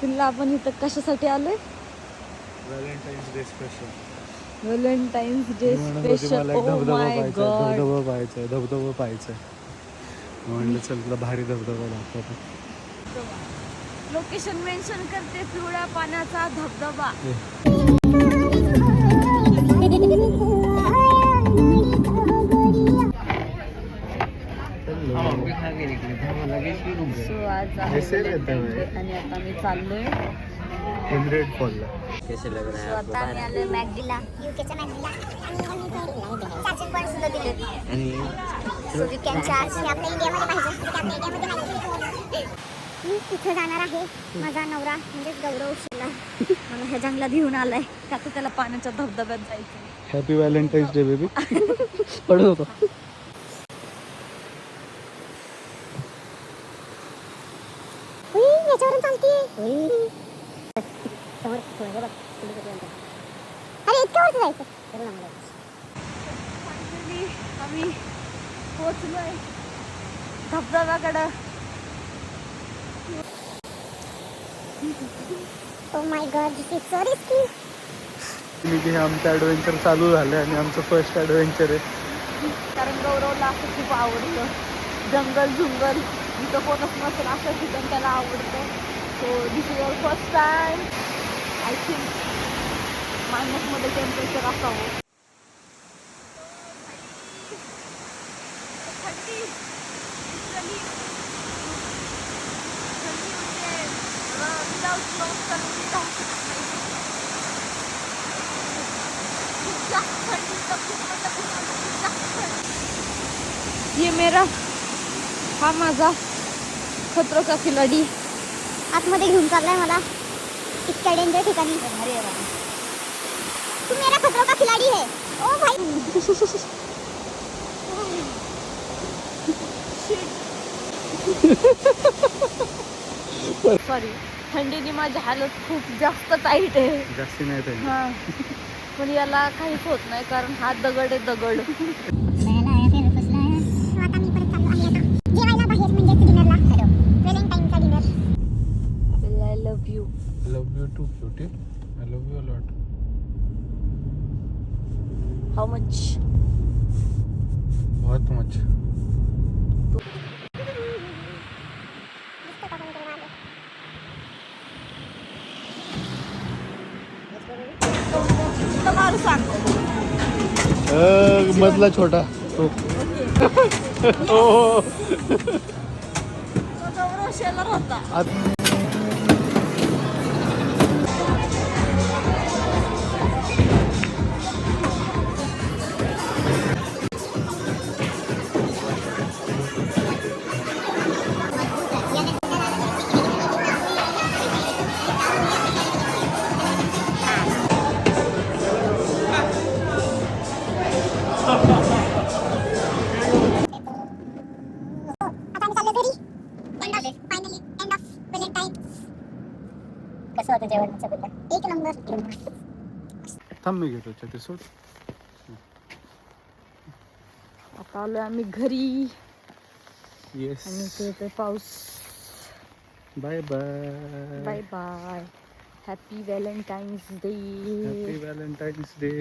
पिल्ला आपण इथं कशासाठी आलोय? Valentine's day special. Valentine's day special. O my God, धबधबा पाहायचा. म्हणलं चल तुला भारी धबधबा दाखवतो. लोकेशन मेन्शन करते, पिवळ्या पाण्याचा धबधबा. सो आज आणि आता मी चाललोय फॉलला. सो आता आम्ही आलोय मॅगडीला, यूकेच्या मॅगडीला. चार्जिंग पॉईंट सुद्धा दिले. So we can charge. आपल्या इंडियामध्ये पाहिजे, आपल्या इंडियामध्ये नाही. मी तिथे जाणार आहे. माझा नवरा म्हणजेच गौरव शिला मला ह्या जंगलात घेऊन आलाय का तर त्याला पाण्याच्या धबधब्यात जायचं. Happy Valentine's day baby. पडत होतो. याच्यावरून चालते. अरे इतक्या वरती जायचं. आम्ही पोहोचलोय धबधब्याकडं. Oh my God, this is so risky. हे आमचं ॲडव्हेंचर चालू झालं आणि आमचं फर्स्ट ॲडव्हेंचर आहे. कारण गौरवला असं खूप आवडतं जंगल झुंगल, इथं कोणच नसेल असं ठिकाण त्याला आवडतं. So this is your first time. I think मायनसमध्ये टेम्परेचर असावं. ये मेरा, हा माझा खतरो का खिलाडी आतमध्ये घेऊन चाललाय मला इतक्या डेंजर ठिकाणी. तू मेरा खतरो का खिलाडी है. ओ भाई सॉरी, थंडीने माझी हालत खूप जास्त टाईट आहे. जास्ती नाही ते. हा, पण याला काहीच होत नाही कारण हा दगड आहे, दगड. I love you. I love you too, cutie. I love you a lot. How much? बहुत much. तुम्हाला सांग. मधला छोटा. हो. गौरव शेलर होता. कसं होतं जेवणाचं बिल? एक नंबर. थांब मी घेतो ते सोड. आता आलोय आम्ही घरी. येस. आणि इथे पाऊस. Bye bye. Bye bye. Happy Valentine's day. Happy Valentine's day.